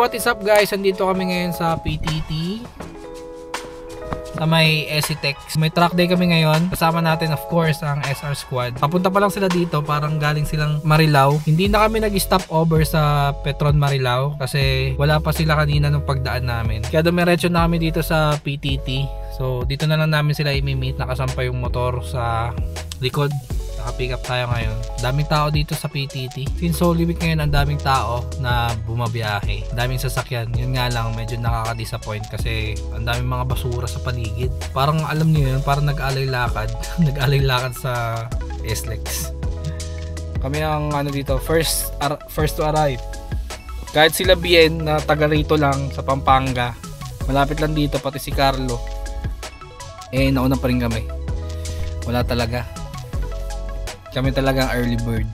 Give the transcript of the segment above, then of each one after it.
what is up guys? Andito kami ngayon sa PTT sa may SCTEX. May track day kami ngayon. Kasama natin of course ang SR Squad. Papunta pa lang sila dito, parang galing silang Marilao. Hindi na kami nag-stop over sa Petron Marilao kasi wala pa sila kanina nung pagdaan namin. Kaya dumiretso na kami dito sa PTT. So dito na lang namin sila i-meet. Nakasampay yung motor sa likod. Naka-pick up tayo ngayon. Daming tao dito sa PTT. Since Holy Week ngayon, ang daming tao na bumabiyahe. Daming sasakyan. Yun nga lang, medyo nakaka-disappoint kasi ang daming mga basura sa paligid. Parang alam niyo yun, parang nag-alay lakad. Nag-alay lakad sa SLEX. Kami ang ano dito, first to arrive. Kahit sila Bien na taga rito lang sa Pampanga, malapit lang dito, pati si Carlo. Eh, nauna pa rin kami. Wala talaga. Kami talagang early bird.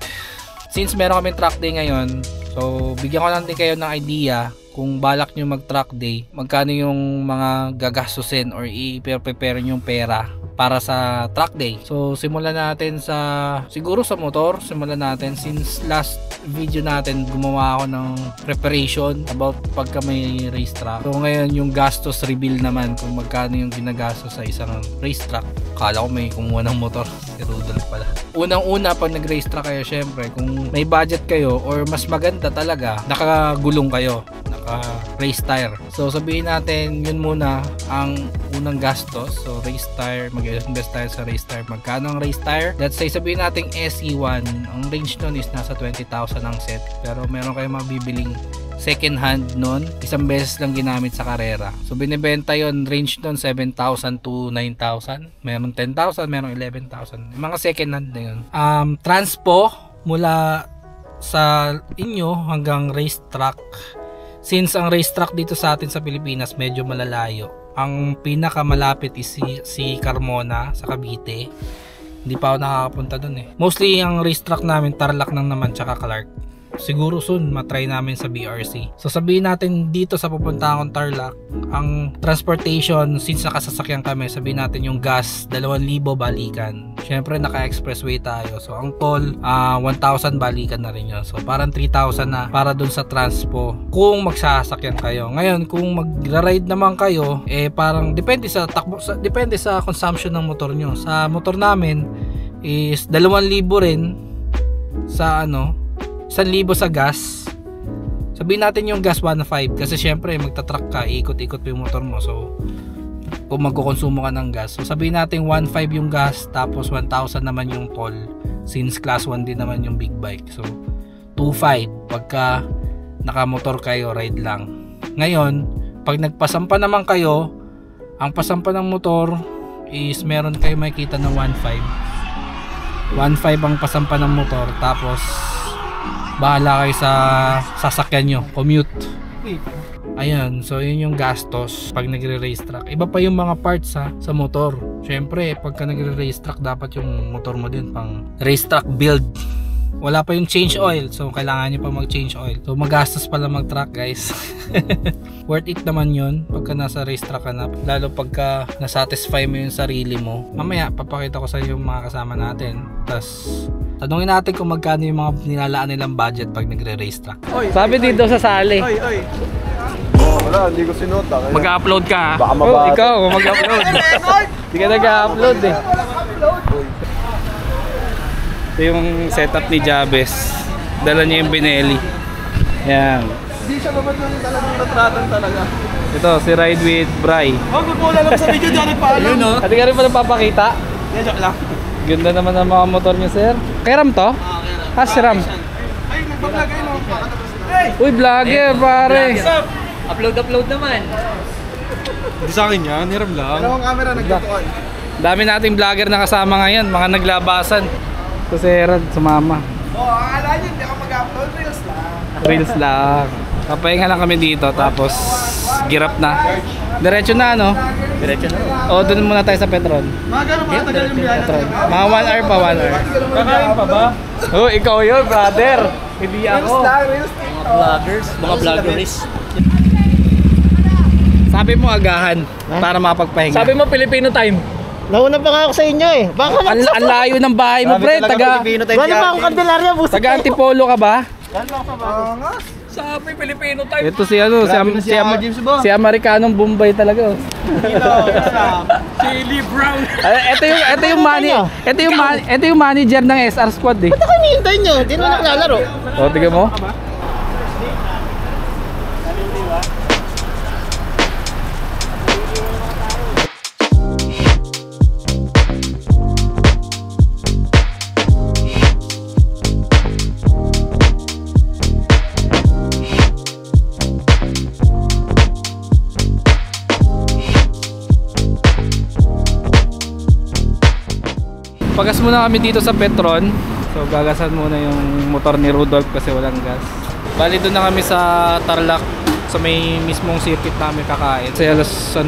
Since meron kami track day ngayon, so bigyan ko lang din kayo ng idea kung balak nyo mag track day, magkano yung mga gagastusin or i-prepare nyo yung pera para sa track day. So simulan natin sa, siguro sa motor, simulan natin since last video natin gumawa ako ng preparation about pagka may racetrack. So ngayon yung gastos reveal naman kung magkano yung ginagastos sa isang racetrack. Kala ko may kumuha ng motor, si Rudolph pala. Unang-una pag nag-racetrack kayo, syempre kung may budget kayo or mas maganda talaga, nakagulong kayo, naka-race tire. So sabihin natin yun muna ang unang gastos. So race tire, mag-invest tayo sa race tire. Magkano ang race tire? Let's say sabihin natin SE1, ang range nun is nasa 20,000 ang set. Pero meron kayong mabibiling second hand nun, isang beses lang ginamit sa karera. So binibenta yon, range nun 7,000 to 9,000. Meron 10,000, meron 11,000. Mga second hand na yun. Transpo mula sa inyo hanggang racetrack. Since ang racetrack dito sa atin sa Pilipinas medyo malalayo, ang pinakamalapit is si Carmona sa Cavite. Hindi pa ako nakakapunta dun eh. Mostly ang racetrack namin Tarlac nang naman tsaka Clark. Siguro soon matry namin sa BRC. So sabihin natin dito sa pupunta akong Tarlac, ang transportation since nakasasakyan kami, sabihin natin yung gas 2,000 balikan. Syempre naka-expressway tayo. So ang toll 1,000 balikan na rin yun. So parang 3,000 na para dun sa transpo kung magsasakyan kayo. Ngayon kung magra-ride naman kayo, eh parang depende sa takbo, depende sa consumption ng motor nyo. Sa motor namin is 2,000 rin sa 1,000 sa gas. Sabihin natin yung gas 1.5 kasi syempre magta-truck ka, ikot-ikot yung motor mo. So kung magkukonsumo ka ng gas, so sabihin natin 1.5 yung gas tapos 1,000 naman yung toll since class 1 din naman yung big bike. So 2.5 pagka nakamotor kayo, ride lang. Ngayon pag nagpasampa naman kayo, ang pasampa ng motor is meron kayo makikita ng 1.5 ang pasampa ng motor, tapos bahala kayo sa sasakyan nyo, commute. Ayun, so yun yung gastos pag nagre-race track. Iba pa yung mga parts sa motor. Syempre, pagka nagre-race track, dapat yung motor mo din pang race track build. Wala pa yung change oil, so kailangan nyo pa mag-change oil. So magastos pala mag-track guys. Worth it naman yun pagka nasa race track ka na, lalo pagka nasatisfy mo yung sarili mo. Mamaya papakita ko sa iyo yung mga kasama natin, tas tanungin natin kung magkano yung mga nilalaan nilang budget pag nagre-race track. Sabi dito sa sali. Wala, hindi ko sinota. Mag-upload ka ha? Baka mabata. Ikaw, mag-upload. Hindi ka nag-upload eh. Ito yung setup ni Jabez. Dala niya yung Benelli. Yan. Hindi siya naman yung talagang natratan talaga. Ito, si Ride with Bry. Wala lang sa video, di ako nagpaalam. Yun o. At ka rin pa napapakita? Yeah, joke lang. Ganda naman ang mga motor niyo, sir. Kay Ram to? Ah, si Ram. Ay, nagpa-vlog ayun o. Uy, vlogger pare. Upload naman. Hindi sa akin yan, hiram lang. Dalawang camera nagtutuan. Dami nating vlogger na kasama ngayon, mga naglabasan. So si Herald sumama. Akala nyo, hindi ako mag-upload, reels lang. Reels lang. Papahinga lang kami dito, tapos girap na. Diretso na no? Diretso na. O doon muna tayo sa Petron. Mga gano'n mga tagal yung biyahe Petron. natin. Mga 1 hour pa, 1 hour. Kakain pa ba? Oh, ikaw yun, brother. Hindi ako. Reels Vloggers, mga vloggers. Sabi mo agahan para mapagpahinga. Sabi mo Filipino time. Nauna pa nga ako sa inyo eh. Baka Ang layo ng bahay mo, pre. Taga wala pa akong Candelaria, busa. Taga Antipolo ka ba? Sabi, Filipino type. Ito si ano, si Amerikanong Bombay talaga. Si Lee Brown. Ito yung manager ng SR Squad eh. Ba't ako hinihintay nyo? Di naman naglalaro. O, tignan mo. Pagas muna kami dito sa Petron. So gagasan muna yung motor ni Rudolph kasi walang gas. Bali doon na kami sa Tarlac. So may mismong circuit namin kakain. Kasi alas 8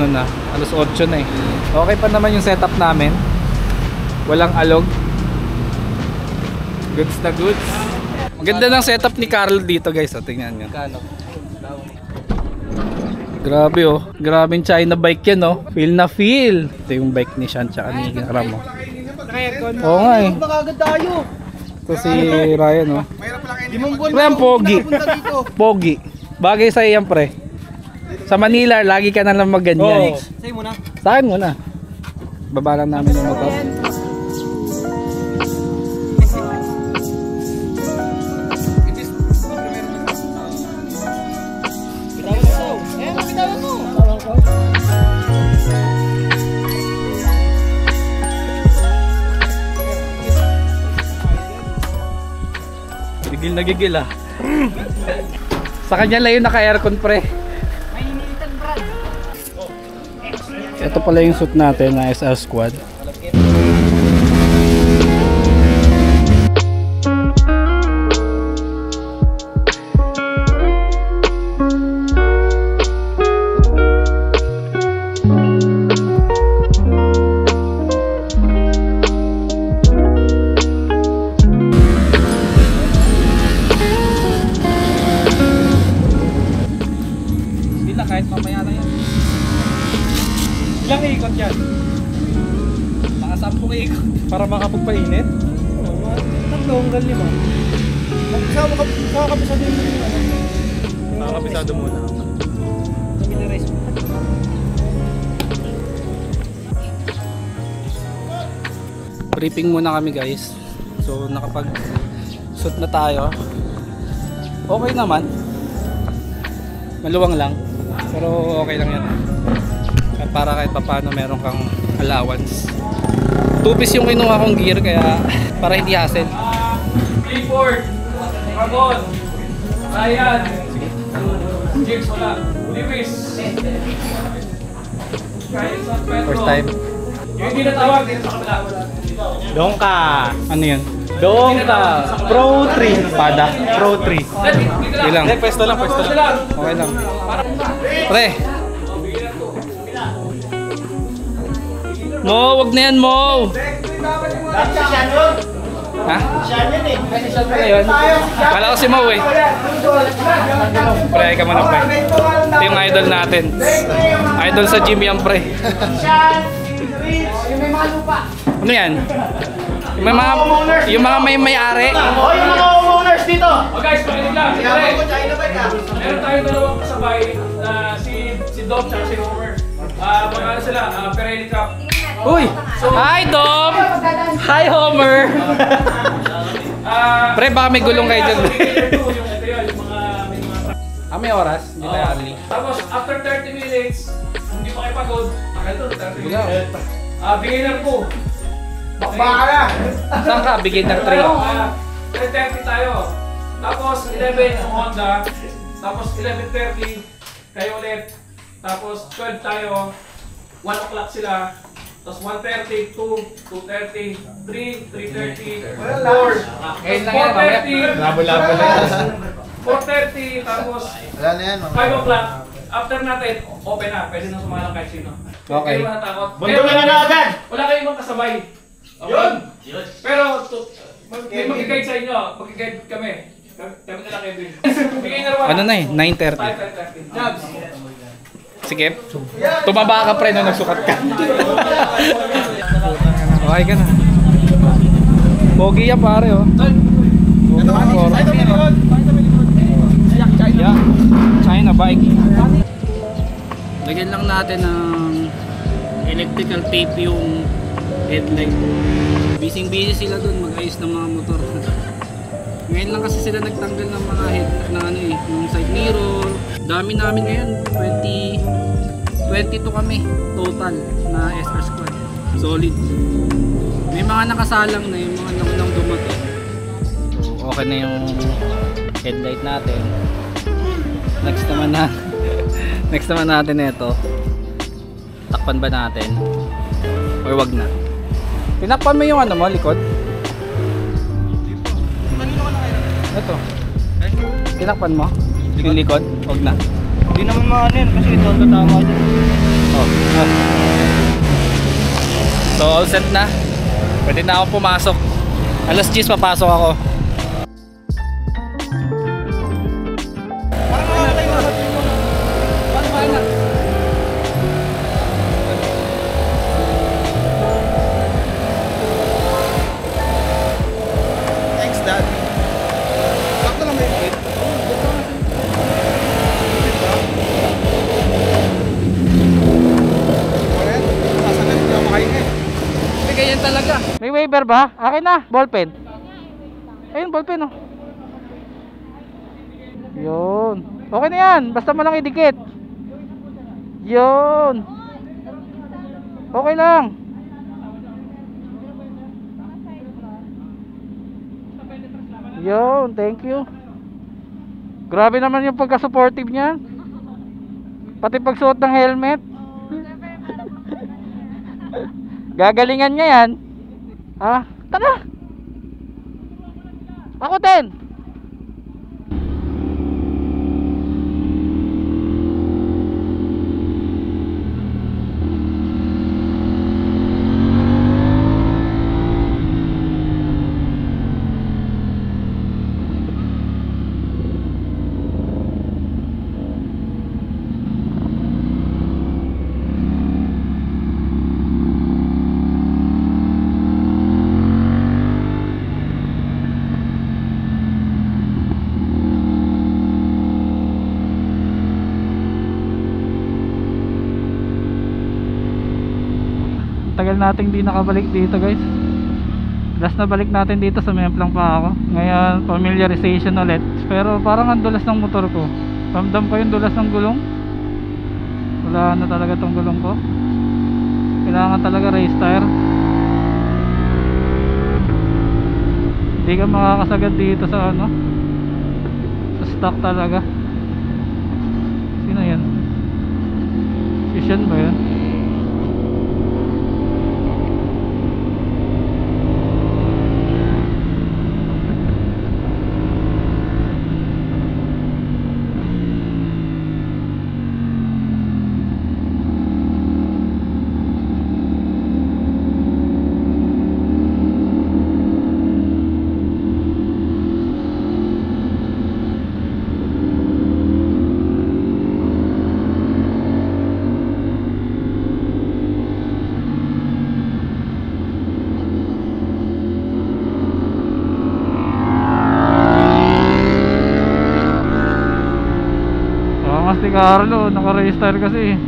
na eh. Okay pa naman yung setup namin. Walang alog. Goods na goods. Maganda ng setup ni Carl dito guys. O, tingnan nyo. Grabe oh. Grabe yung China bike yan oh. Feel na feel. Ito yung bike ni Sean tsaka ni Ramo. Oo nga eh. Makagad tayo. Ito si Ryan oh. Ryan, pogi. Pogi. Bagay sa iyan pre. Sa Manila, lagi ka na lang magganyan. Sa'yo muna. Sa akin muna. Baba lang namin yung motor. Gigil na gigil ah. Sa kanya lang yung naka-aircon pre. Ito pala yung suit natin na SR Squad. Kahit mamaya na yan. Ilang ikot yan? Mga 10 ikot. Para makapagpainit? Oo. 3 hanggang 5. Kakabisado yung kakabisado muna. Kami na rice. Briefing muna kami guys. So nakapag suit na tayo. Okay naman. Maluwang lang. Pero okay lang yan. Para kahit paano meron kang allowance. 2-piece yung kinuha kong gear kaya para hindi hassle. Clifford, Ramon, Ryan, James wala, Lewis. First time. Yung hindi natawag dito sa kabila. Dongka. Ano yun? Dongka. Pro 3. Pada. Pro 3. Ilang? Pwesto lang. Okay lang. Pre. Mo, wag na yan Mo. Ha? Ayun. Kala ko si Mo eh. Pre, ay ka muna pre. Ito yung idol natin. Idol sa gym yan pre. Ano yan? Yung mga may-ari. Oh, yung mga homeowners dito. Oh guys, pakinig lang. Meron tayong dalawang kasabay na si Dom at si Homer. Mga ano sila, Pirelli Cup. Uy! Hi Dom! Hi Homer! Pre, baka may gulong kayo dyan. Ito yun, yung mga May oras? Hindi tayo early. Tapos after 30 minutes, hindi pa kayo pagod. Akal to, 30 minutes. Beginner po. Bakba na. Saan ka? Beginner 3. 10:30 tayo. Tapos 11 ang Honda. Tapos 11:30 kayo ulit. Tapos 12 tayo. 1 o'clock sila. Tapos 1:30, 2, 2:30, 3, 3:30, 4. Ngayon lang yan, mamaya. Labo-labo na yan. 4:30, tapos Wala na yan. 5 o'clock. After natin, open na. Pwede nang sumalang kahit sino. Okay. Hindi mo natakot. Bundok na na agad. Wala kayong ibang kasabay. Okay? Pero may mag-guide sa inyo. Mag-guide kami. Kami nila Kevin. Ano na eh? 9:30. 5:30. Jobs. Sige. Tumaba ka pre nung nagsukat ka. Okay ka na. Pogi yan pare oh. Yeah, China bike. Lagyan lang natin ng electrical tape yung headlight. Busy sila dun mag-ayos ng mga motor. Ngayon lang kasi sila nagtanggal ng mga head na ano eh, yung side mirror. Dami namin ngayon, 22 kami total na SR squad. Solid. May mga nakasalang na yung mga naunang dumating. So okay na yung headlight natin. Next naman natin ito. Takpan ba natin? Or wag na? Tinakpan mo yung ano mo, likod? Ito. Tinakpan mo? Yung likod? Wag na. Hindi naman maano yun kasi ito tatama dyan. Oh. So all set na. Pwede na akong pumasok. Alas 10 papasok ako. Thanks, Dad. Bakit lang ba yung kit? Sasagat hindi ako makaingin. Hindi ganyan talaga. May waiver ba? Akin na, ballpen. Ayun, ballpen oh. Yun. Okay na yan, basta mo lang idikit. Yun. Okay lang. Yun, thank you. Grabe naman yung pagka-supportive niya. Pati pagsuot ng helmet. Gagalingan niya yan. Ah, tara. Ako din. Tagal nating di nakabalik dito guys. Last na balik natin dito sa Memplang pa ako. Ngayon familiarization ulit. Pero parang ang dulas ng motor ko. Ramdam ko yung dulas ng gulong. Wala na talaga tong gulong ko. Kailangan talaga race tire. Hindi ka makakasagad dito sa ano, sa stock talaga. Sino yan? Si Sean ba yan? Si Carlo, naka-race tire kasi.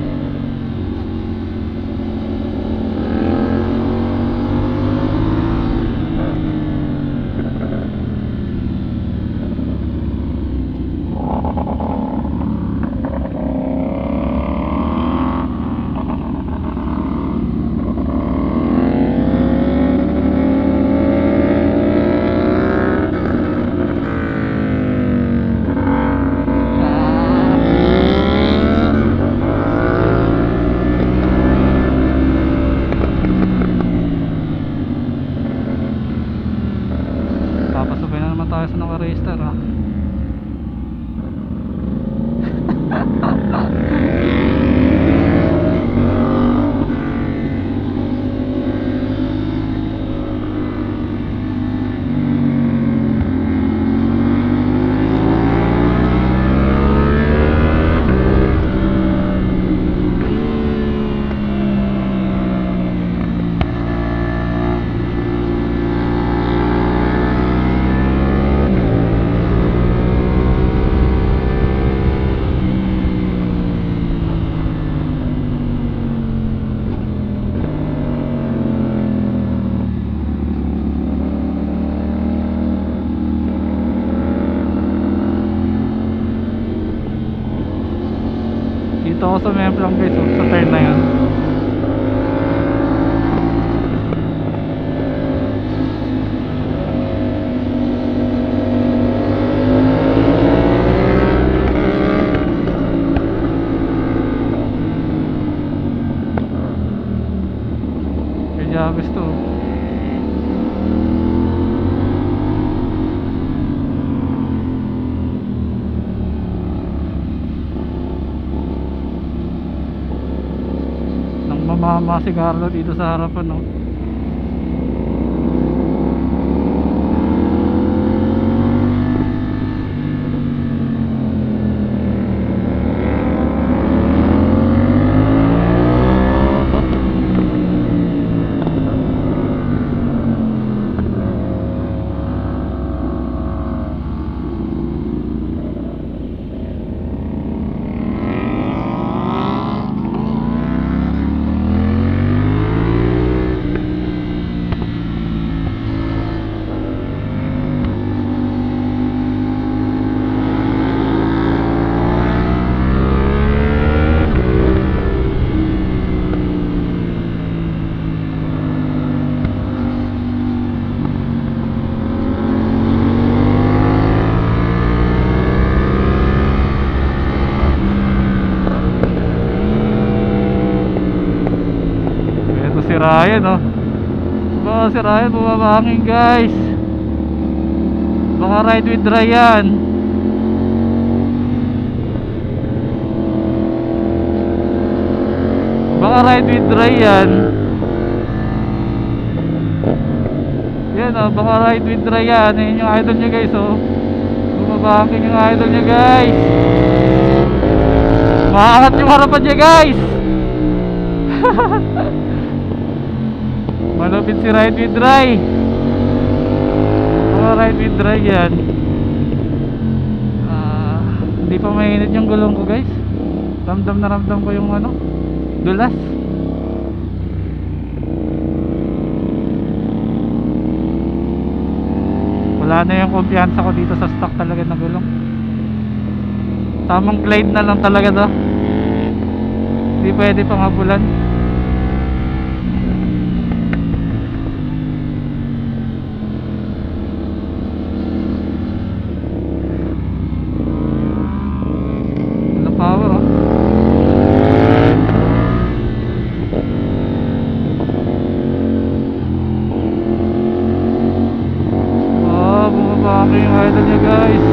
sumemplang guys, oh, sa turn na yun. Kaya gusto. Mamama si Carlo dito sa harapan, no? Si Ryan, oh. Baka si Ryan bumabangin guys. Baka ride with Ryan. Baka ride with Ryan. Yan, oh, baka ride with Ryan. Yan yung idol nyo guys, oh. Bumabangin yung idol nyo guys. Maangat yung harapan nyo guys. Malupit si Ride with Dry. Mga Ride with Dry yan. Hindi pa mainit yung gulong ko guys. Ramdam na ramdam ko yung ano, dulas. Wala na yung kumpiyansa ko dito sa stock talaga na gulong. Tamang glide na lang talaga to. Hindi pwede pang habulan. Power, oh. Bumabaki yung idol niya guys.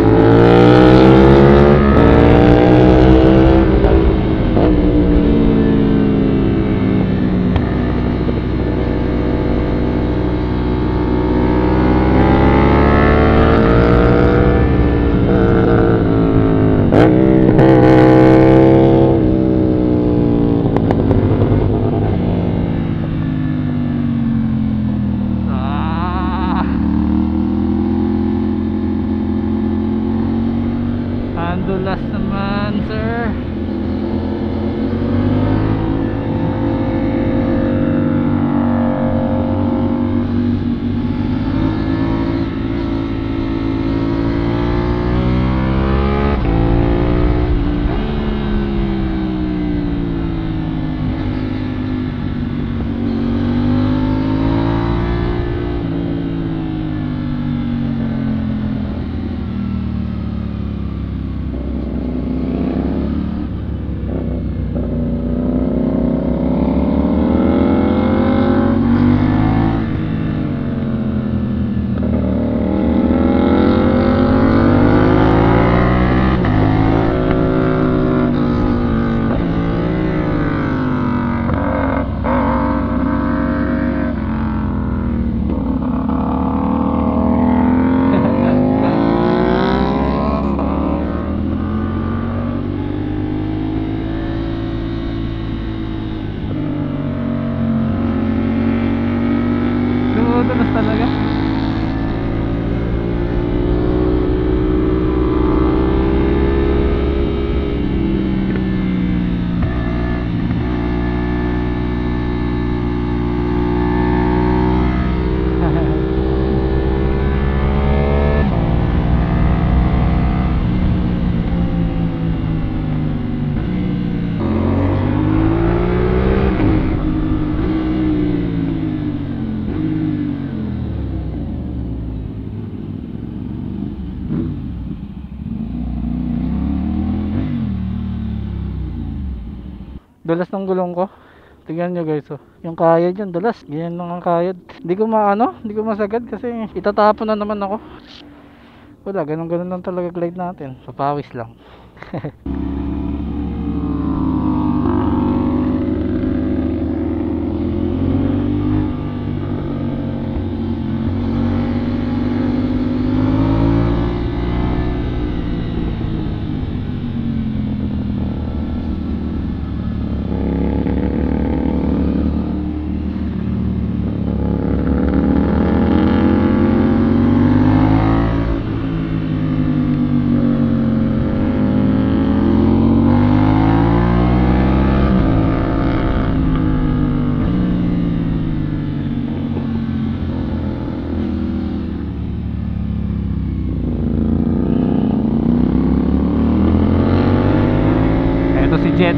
Dulas ng gulong ko. Tingnan nyo guys, oh. Yung kayad yan, dulas. Ganyan lang ang kayad. Hindi ko hindi ko masagad kasi itatapon na naman ako. Wala, ganun lang talaga glide natin. Papawis lang. Si Jet.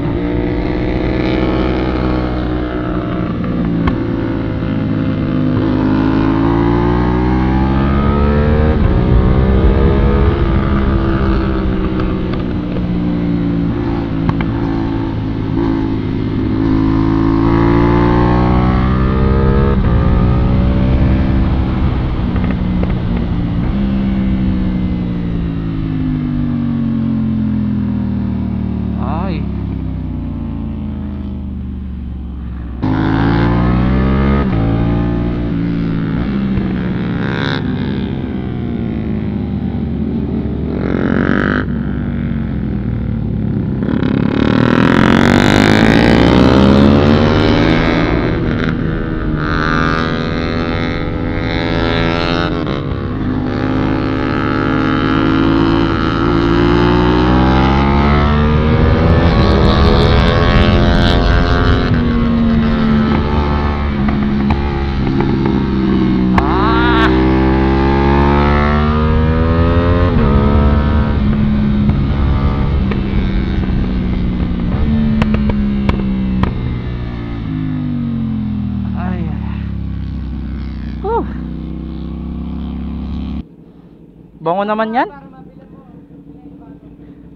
Bango naman yan?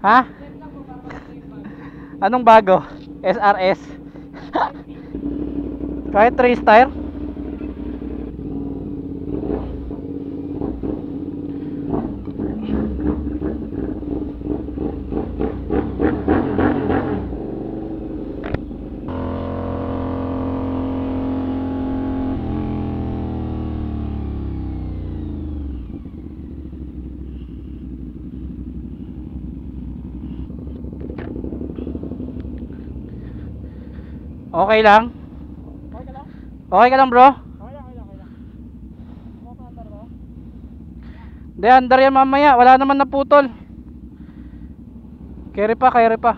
Ha? Anong bago? SRS? Kahit 3 tire? Okay lang? Okay ka lang bro? Okay lang. Andar ba? Hindi, andar yan mamaya. Wala naman naputol. Carry pa.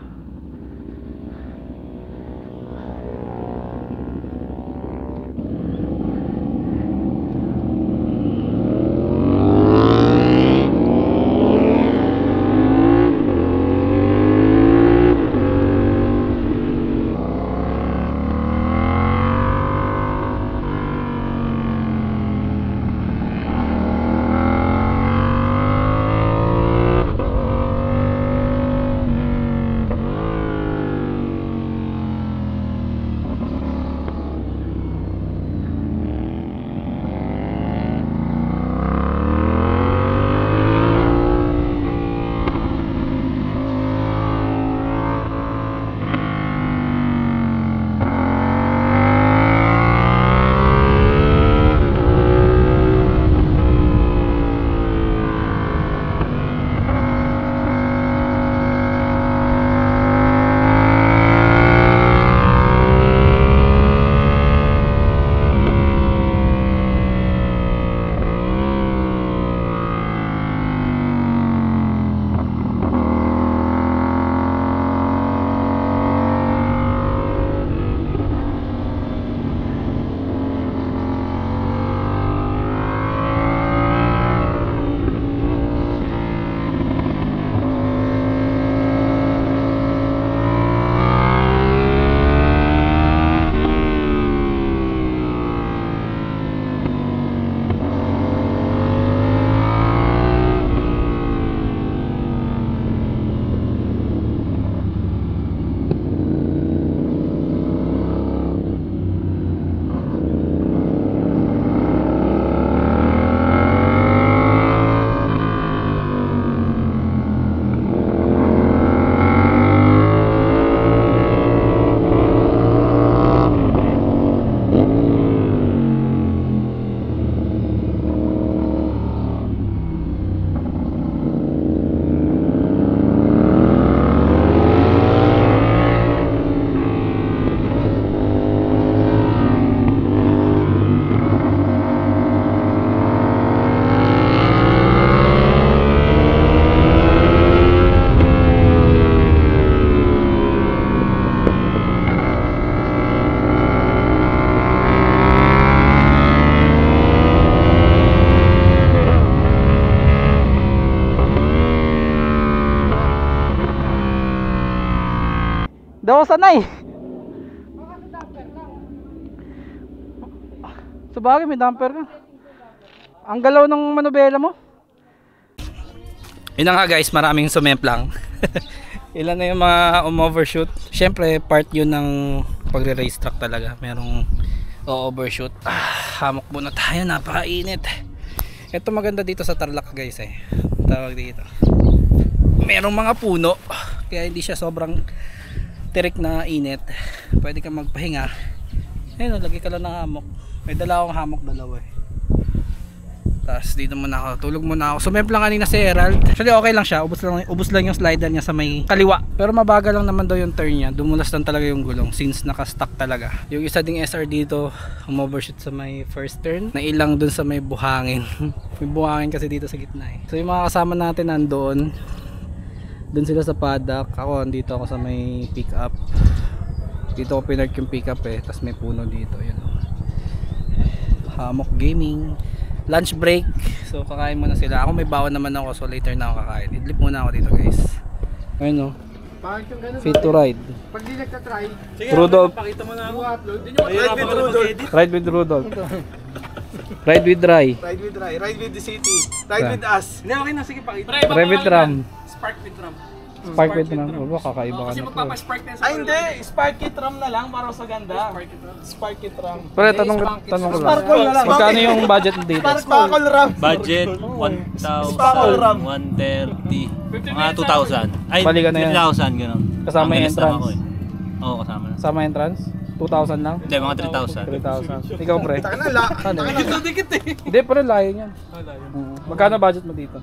ako sanay. Sabagay, may damper ka. Ang galaw ng manubela mo. Yun na nga guys, maraming sumemplang. Ilan na yung mga overshoot. Syempre, part yun ng pagre-race track talaga. Merong overshoot. Hamok muna tayo, napakainit. Ito maganda dito sa Tarlac guys eh. Tawag dito. Merong mga puno. Kaya hindi siya sobrang tirik na init. Pwede kang magpahinga. Ayun, lagi ka lang ng hamok. May dala akong hamok, dalawa eh. Tapos dito muna ako, tulog muna ako. Sumemplang kanina si Herald. Actually okay lang siya, ubos lang yung slider niya sa may kaliwa. Pero mabagal lang naman daw yung turn niya. Dumulas lang talaga yung gulong since naka-stuck talaga. Yung isa ding SR dito, umovershoot sa may first turn. Nailang dun sa may buhangin. May buhangin kasi dito sa gitna eh. So yung mga kasama natin nandoon. Dun sila sa paddock. Ako andito ako sa may pick up. Dito ko pinark yung pick up eh. Tapos may puno dito. Yun. Hamok gaming. Lunch break. So kakain muna sila. Ako may bawan naman ako, so later na ako kakain. Idlip muna ako dito guys. Ayun o. Fit to ride. Pag di nagtatry, Rudolph. pakita mo na ako. Ride with Rudolph. Ride with Rudolph. Ride with Rai. Ride with Rai, ride with the city, ride with us. Hindi, okay na. Sige, pakita. Ride with Ram. Spark with Ram. Spark with Ram. Wala, kakaiba ka Kasi na to. magpapaspark na sa Ay hindi, spark it ram na lang para sa ganda. Spark it ram. Pre, tanong ko lang. Sparkle na lang. Magkano yung budget dito? Sparkle ram. Budget Sparkle ram. 1,130, mga 2,000. Ay, Balikan na yan. 3,000 gano'n. Kasama Ang yung bilis lang entrance. ako eh. Oo, kasama na. Sama entrance? 2,000 lang? Hindi, mga 3,000. 3,000. Ikaw pre? Taka na la. Ano? dikit eh. Hindi, pre, layo niyan. Magkano budget mo dito?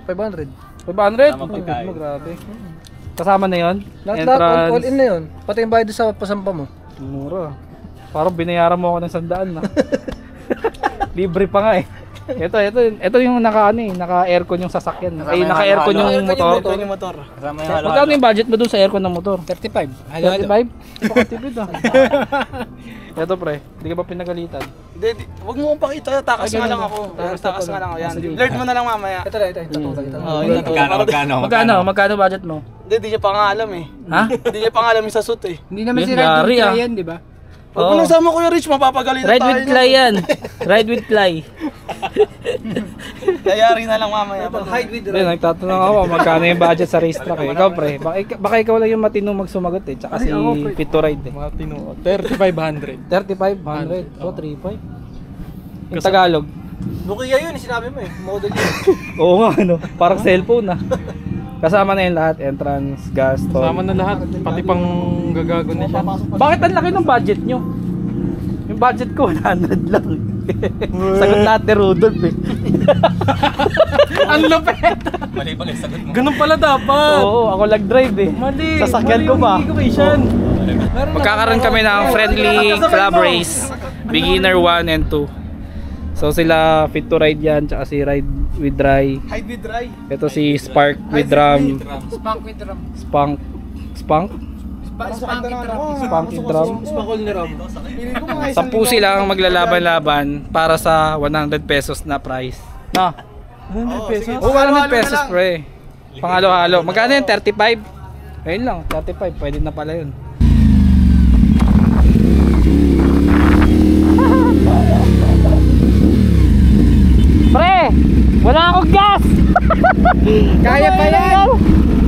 500. 500? Tama pagkain. Grabe. Kasama na yun? Lahat, all in na yun. Pati yung bayad sa pasampa mo. Mura. Parang binayaran mo ako ng 100 na. Libre pa nga eh. Ito yung naka-aircon yung sasakyan. Ay, naka-aircon yung motor. Ito yung motor. Kasama yung halo. Magkano yung budget mo dun sa aircon ng motor? 35. 35? Pakatipid ah. Ito pre, hindi ka ba pinagalitan? Hindi, wag mo kong pakita, takas Ay, nga lang ganun. ako. Takas Takas nga lang ako yan. Sige. Blurred mo na lang mamaya. Ito lang, ito. Magkano budget mo? Hindi, di niya pa nga alam eh. Ha? Hindi niya pa nga alam yung sa suit eh. Hindi naman Yun, si Ride yari, with ah. Rai yan, di ba? Huwag mo nang sama ko yung Rich, mapapagalitan Ride tayo. with Clay yan. Ride with Clay. Kayari na lang mamaya. Hide with Hindi, nagtatanong ako magkano yung budget sa racetrack eh. Ikaw pre, baka ikaw lang yung matinong magsumagot eh. Tsaka si Fit to Ride eh. Matino. 3,500. 3,500. So, 3,500. Yung Tagalog. Nokia yun, sinabi mo eh. Model yun. Oo nga, ano. Parang cellphone ah. Kasama na yung lahat. Entrance, gas, toll. Sama na lahat, pati pang gagago na siya. Bakit ang laki ng budget nyo? Yung budget ko, 100 lang. Sagot lahat ni Rudolph eh. Ang lupet! Mali pala yung sagot mo. Ganun pala dapat. Oo, ako nag-drive eh. Mali. Sasakyan ko pa. Magkakaroon kami ng friendly club race. Beginner 1 and 2. So sila Fit to Ride yan, tsaka si Ride with Rai. Hide with dry. Ito si Spark with Ram. Spank with Ram. Spunk Spank with Ram. Spunk with Ram. Spakol ni Ram. Piling ko mga 10 sila ang maglalaban-laban para sa 100 pesos na prize. Na. 100 pesos? Oh, 100 pesos pre. Pangalo-halo. Magkano yun? 35? Ayun lang, 35. Pwede na pala yun. Pre! Wala akong gas! Kaya pa yan!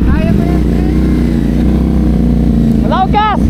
Kaya pa yan! Wala akong gas!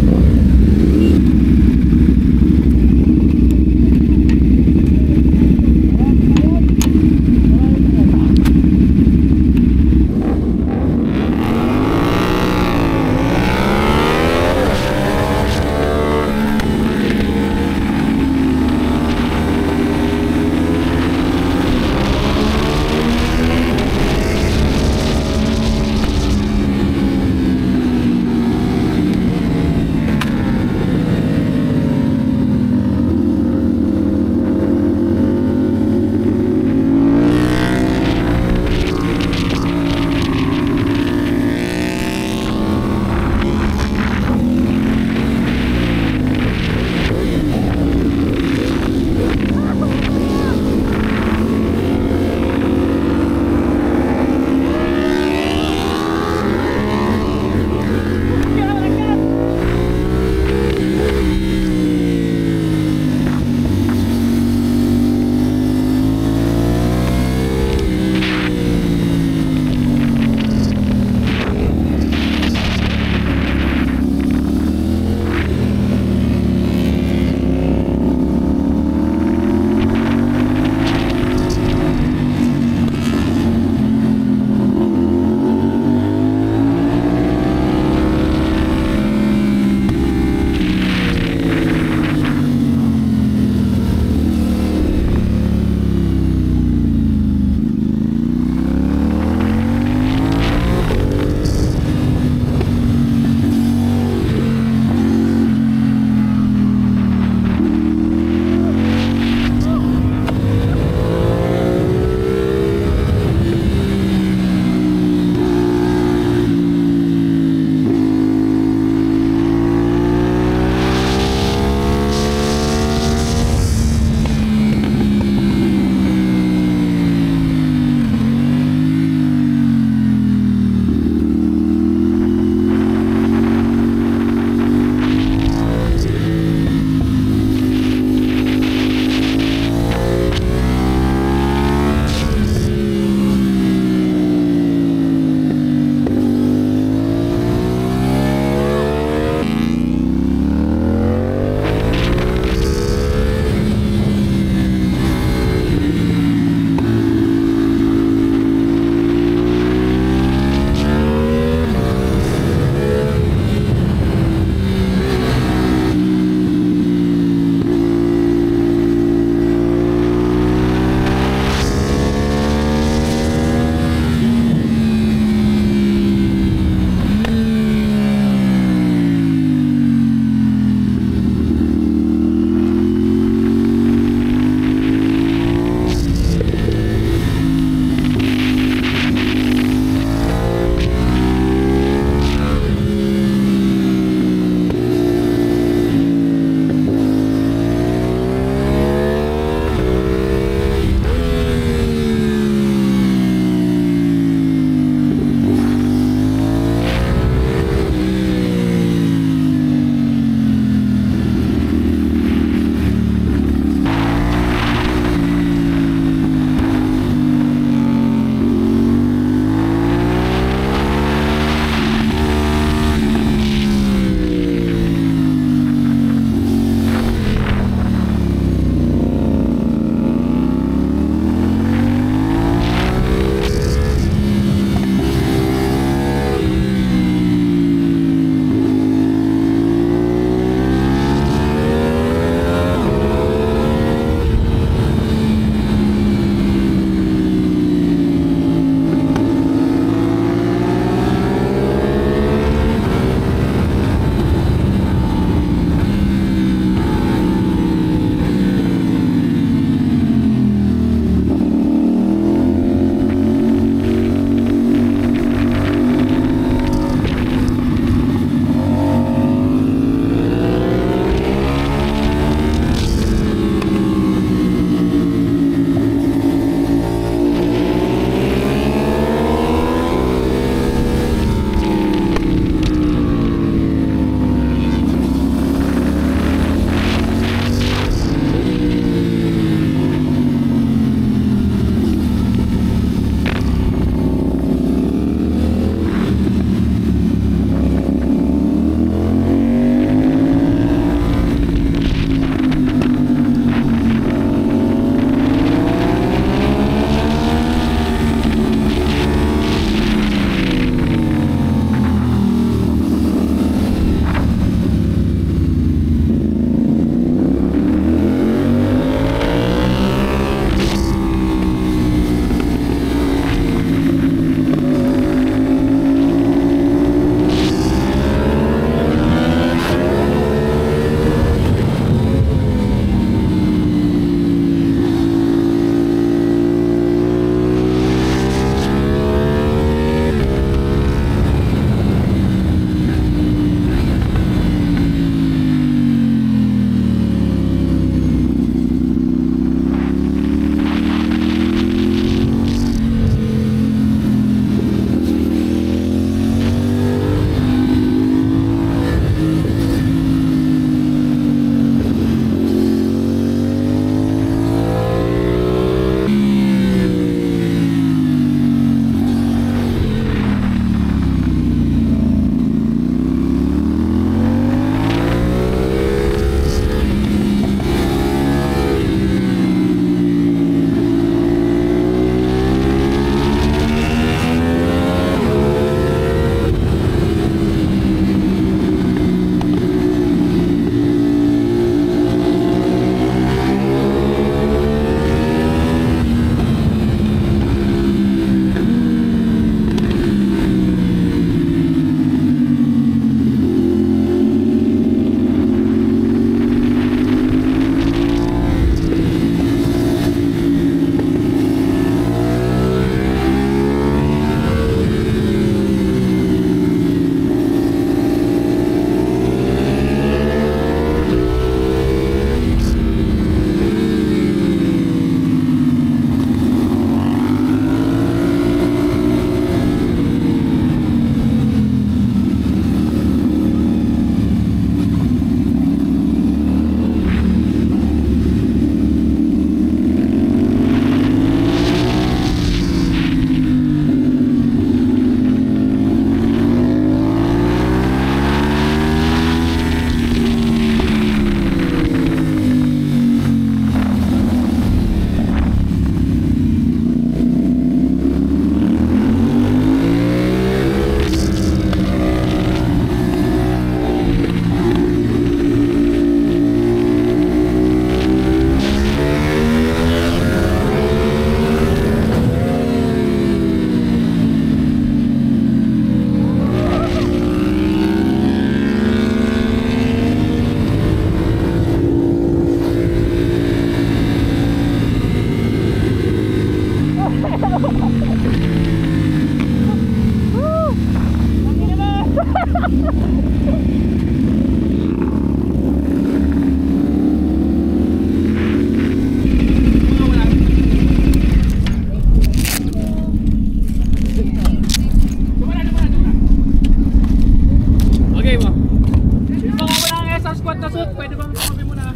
Sut, pwede bang tumabi mo na?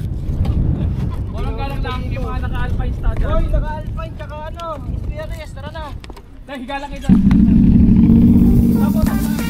Walang galang lang, yung mga naka-alpine standard. Hoy, naka-alpine, tsaka ano, experience, tara na. Dahil higa lang kayo dyan. Tapos,